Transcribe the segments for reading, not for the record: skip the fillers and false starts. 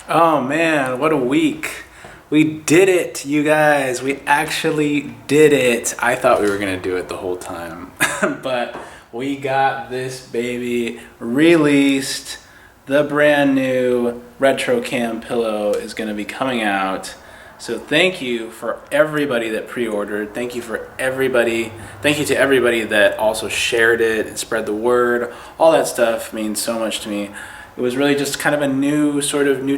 Oh man, what a week. We did it, you guys. We actually did it. I thought we were going to do it the whole time, but we got this baby released. The brand new Retro Cam pillow is going to be coming out. So thank you for everybody that pre-ordered. Thank you to everybody that also shared it and spread the word. All that stuff means so much to me. It was really just kind of a new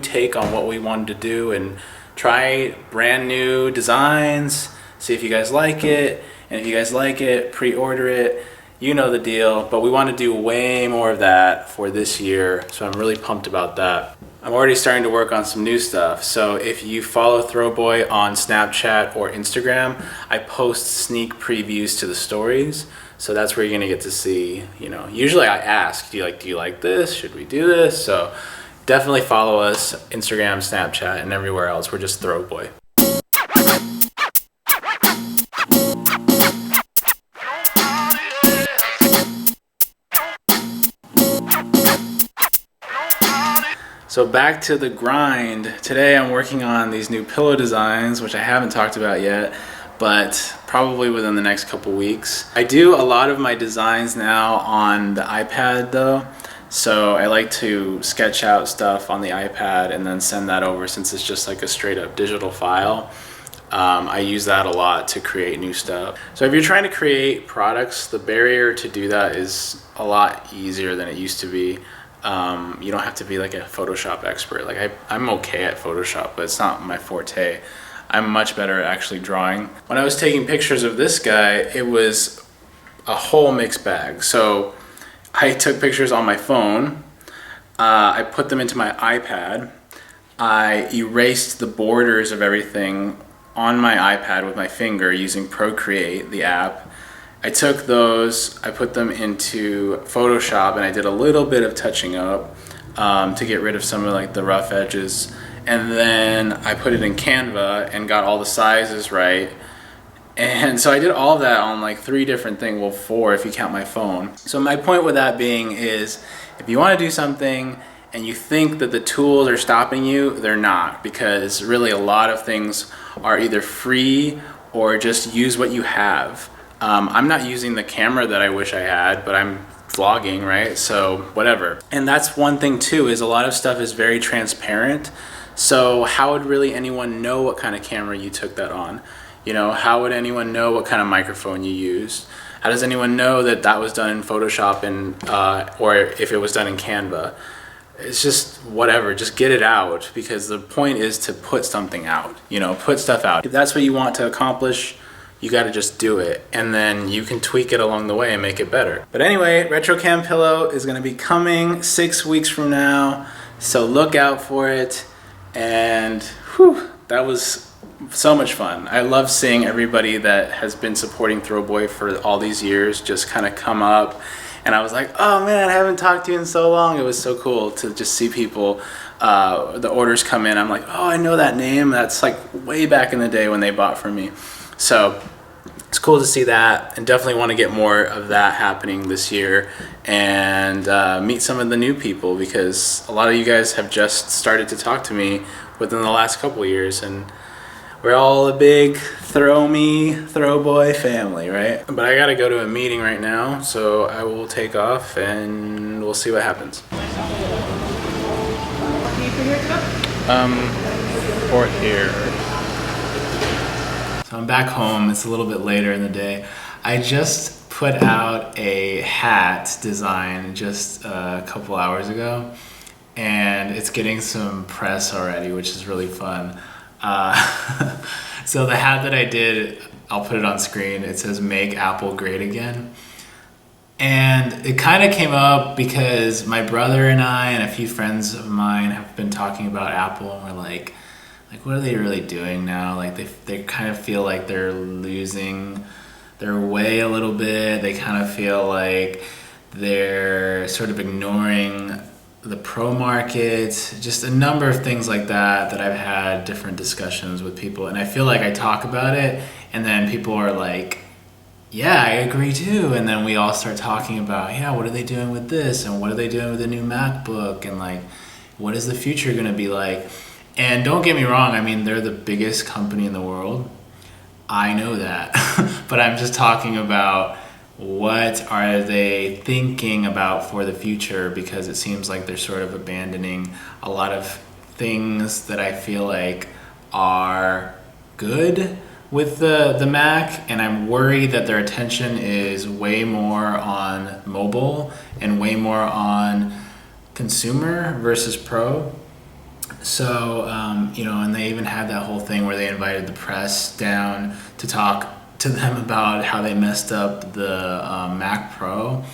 take on what we wanted to do and try brand new designs, see if you guys like it. And if you guys like it, pre-order it. You know the deal, but we want to do way more of that for this year, so I'm really pumped about that. I'm already starting to work on some new stuff, so if you follow Throwboy on Snapchat or Instagram, I post sneak previews to the stories, so that's where you're gonna get to see, usually I ask, do you like this? Should we do this? So definitely follow us, Instagram, Snapchat, and everywhere else. We're just Throwboy. So back to the grind. Today I'm working on these new pillow designs, which I haven't talked about yet, but probably within the next couple weeks. I do a lot of my designs now on the iPad though, so I like to sketch out stuff on the iPad and then send that over since it's just like a straight up digital file. I use that a lot to create new stuff. So if you're trying to create products, the barrier to do that is a lot easier than it used to be. You don't have to be like a Photoshop expert. Like I'm okay at Photoshop, but it's not my forte. I'm much better at actually drawing. When I was taking pictures of this guy, it was a whole mixed bag. So I took pictures on my phone. I put them into my iPad. I erased the borders of everything on my iPad with my finger using Procreate, the app. I took those, I put them into Photoshop, and I did a little bit of touching up to get rid of some of like the rough edges. And then I put it in Canva and got all the sizes right. And so I did all of that on like 3 different things, well 4 if you count my phone. So my point with that being is, if you want to do something and you think that the tools are stopping you, they're not, because really a lot of things are either free or just use what you have. I'm not using the camera that I wish I had, but I'm vlogging, right? So whatever. And that's one thing too, is a lot of stuff is very transparent. So how would really anyone know what kind of camera you took that on? How would anyone know what kind of microphone you used? How does anyone know that that was done in Photoshop or if it was done in Canva? It's just whatever, just get it out, because the point is to put something out, put stuff out. If that's what you want to accomplish, you got to just do it, and then you can tweak it along the way and make it better. But anyway, Retro Cam pillow is going to be coming 6 weeks from now, so look out for it. And whew, that was so much fun. I love seeing everybody that has been supporting Throwboy for all these years just kind of come up, and I was like, oh man, I haven't talked to you in so long. It was so cool to just see people, the orders come in. I'm like, oh, I know that name. That's like way back in the day when they bought from me. So it's cool to see that, and definitely want to get more of that happening this year and meet some of the new people, because a lot of you guys have just started to talk to me within the last couple of years, and we're all a big Throwboy family, right? But I gotta go to a meeting right now, so I will take off and we'll see what happens. Port here. So I'm back home. It's a little bit later in the day. I just put out a hat design just a couple hours ago, and it's getting some press already, which is really fun. So the hat that I did, I'll put it on screen. It says "Make Apple Great Again." And it kind of came up because my brother and I and a few friends of mine have been talking about Apple, and we're like, what are they really doing now? Like they kind of feel like they're losing their way a little bit. They kind of feel like they're sort of ignoring the pro market, just a number of things like that I've had different discussions with people. And I feel like I talk about it and then people are like, yeah, I agree too. And then we all start talking about, yeah, what are they doing with this? And what are they doing with the new MacBook? And like, what is the future going to be like? And don't get me wrong, I mean, they're the biggest company in the world. I know that. But I'm just talking about what are they thinking about for the future, because it seems like they're sort of abandoning a lot of things that I feel like are good with the Mac, and I'm worried that their attention is way more on mobile and way more on consumer versus pro. So, and they even had that whole thing where they invited the press down to talk to them about how they messed up the Mac Pro.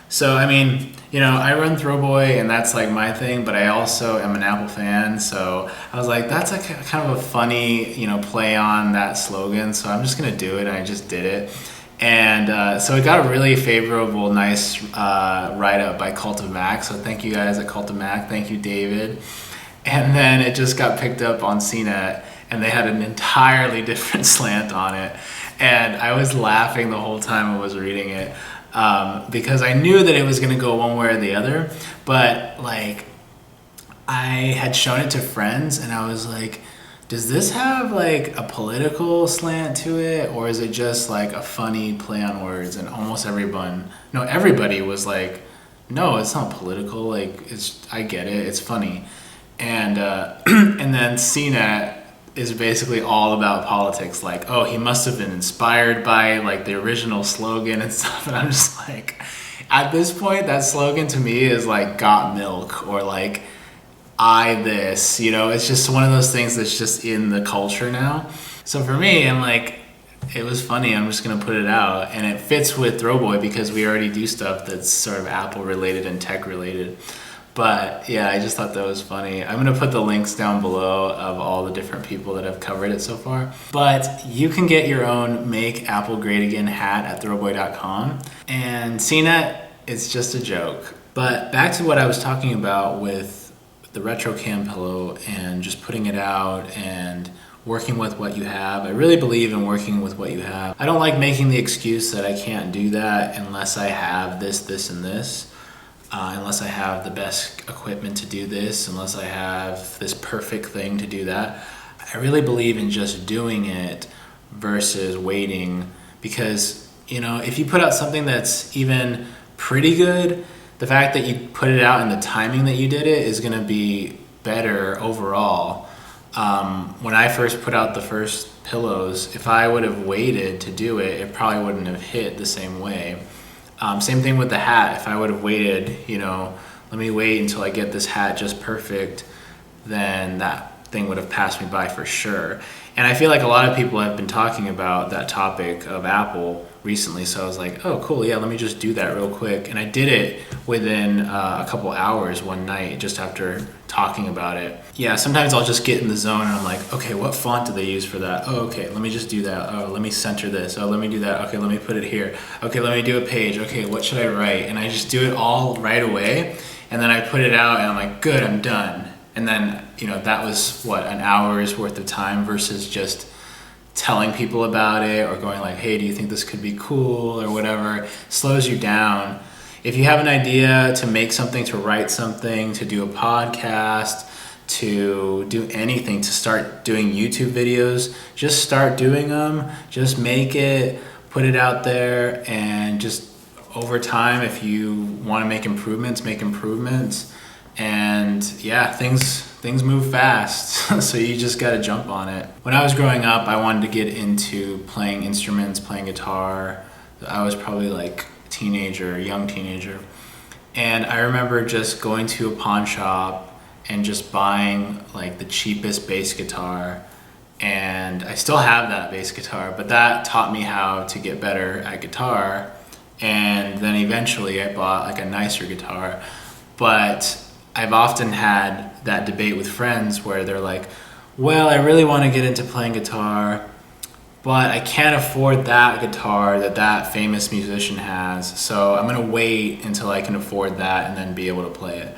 So, I mean, I run Throwboy and that's like my thing, but I also am an Apple fan. So I was like, that's a kind of a funny, play on that slogan. So I'm just going to do it. And I just did it. And so it got a really favorable, nice write-up by Cult of Mac. So thank you guys at Cult of Mac. Thank you, David. And then it just got picked up on CNET, and they had an entirely different slant on it. And I was laughing the whole time I was reading it because I knew that it was going to go one way or the other. But like, I had shown it to friends, and I was like, does this have like a political slant to it, or is it just like a funny play on words? And almost everybody was like, no, it's not political. Like, I get it. It's funny. And and then CNET is basically all about politics. Like, oh, he must have been inspired by like the original slogan and stuff. And I'm just like, at this point, that slogan to me is like got milk, or like I this. It's just one of those things that's just in the culture now. So for me, I'm like, it was funny. I'm just gonna put it out, and it fits with Throwboy because we already do stuff that's sort of Apple related and tech related. But yeah, I just thought that was funny. I'm going to put the links down below of all the different people that have covered it so far. But you can get your own Make Apple Great Again hat at throwboy.com. And CNET, it's just a joke. But back to what I was talking about with the retro cam pillow and just putting it out and working with what you have. I really believe in working with what you have. I don't like making the excuse that I can't do that unless I have this, this, and this. Unless I have the best equipment to do this, unless I have this perfect thing to do that. I really believe in just doing it versus waiting, because, if you put out something that's even pretty good, the fact that you put it out and the timing that you did it is going to be better overall. When I first put out the first pillows, if I would have waited to do it, it probably wouldn't have hit the same way. Same thing with the hat. If I would have waited, let me wait until I get this hat just perfect, then that thing would have passed me by for sure. And I feel like a lot of people have been talking about that topic of Apple recently. So I was like, oh, cool. Yeah, let me just do that real quick. And I did it within a couple hours one night just after talking about it. Yeah, sometimes I'll just get in the zone and I'm like, okay, what font do they use for that? Oh, okay, let me just do that. Oh, let me center this. Oh, let me do that. Okay, let me put it here. Okay, let me do a page. Okay, what should I write? And I just do it all right away. And then I put it out and I'm like, good, I'm done. And then, that was an hour's worth of time versus just telling people about it or going like, hey, do you think this could be cool or whatever. Slows you down. If you have an idea to make something, to write something, to do a podcast, to do anything, to start doing YouTube videos, just start doing them. Just make it, put it out there, and just over time, if you want to make improvements, make improvements. And yeah, things move fast, so you just got to jump on it. When I was growing up, I wanted to get into playing instruments, playing guitar. I was probably like young teenager. And I remember just going to a pawn shop and just buying like the cheapest bass guitar. And I still have that bass guitar, but that taught me how to get better at guitar. And then eventually I bought like a nicer guitar. But I've often had that debate with friends where they're like, well, I really want to get into playing guitar, but I can't afford that guitar that famous musician has, so I'm going to wait until I can afford that and then be able to play it.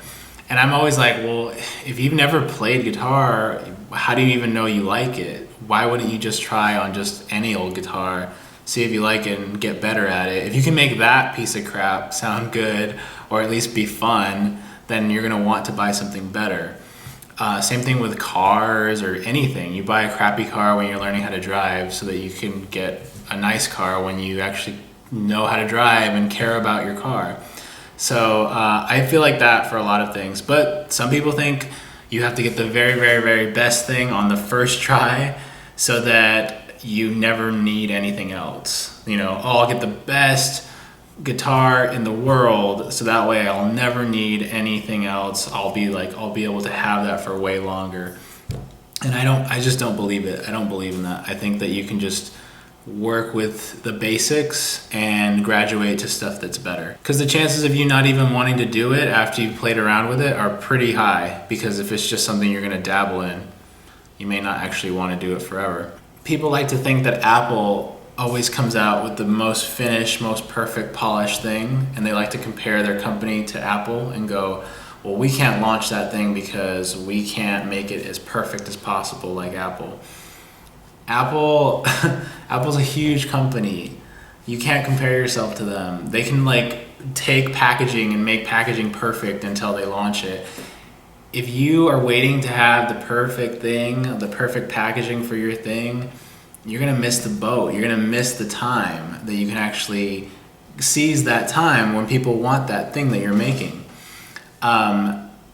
And I'm always like, well, if you've never played guitar, how do you even know you like it? Why wouldn't you just try on just any old guitar, see if you like it and get better at it? If you can make that piece of crap sound good or at least be fun, then you're going to want to buy something better. Same thing with cars or anything. You buy a crappy car when you're learning how to drive so that you can get a nice car when you actually know how to drive and care about your car. So I feel like that for a lot of things. But some people think you have to get the very, very, very best thing on the first try so that you never need anything else. You know, oh, I'll get the best guitar in the world so that way I'll never need anything else. I'll be able to have that for way longer. And I just don't believe it. I don't believe in that. I think that you can just work with the basics and graduate to stuff that's better. Because the chances of you not even wanting to do it after you've played around with it are pretty high, because if it's just something you're gonna dabble in, you may not actually want to do it forever. People like to think that Apple always comes out with the most finished, most perfect, polished thing, and they like to compare their company to Apple and go, well, we can't launch that thing because we can't make it as perfect as possible like Apple. Apple's a huge company. You can't compare yourself to them. They can take packaging and make packaging perfect until they launch it. If you are waiting to have the perfect thing, the perfect packaging for your thing, you're gonna miss the boat. You're gonna miss the time that you can actually seize that time when people want that thing that you're making.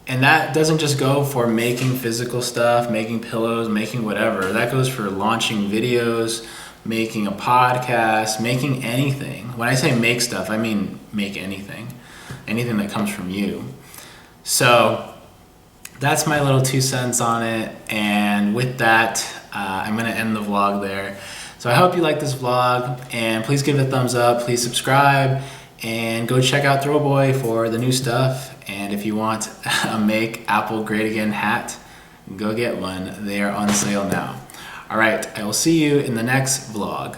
And that doesn't just go for making physical stuff, making pillows, making whatever. That goes for launching videos, making a podcast, making anything. When I say make stuff, I mean make anything that comes from you. So that's my little 2 cents on it. And with that, I'm gonna end the vlog there. So I hope you like this vlog, and please give it a thumbs up, please subscribe, and go check out Throwboy for the new stuff. And if you want a Make Apple Great Again hat, go get one. They are on sale now. All right, I will see you in the next vlog.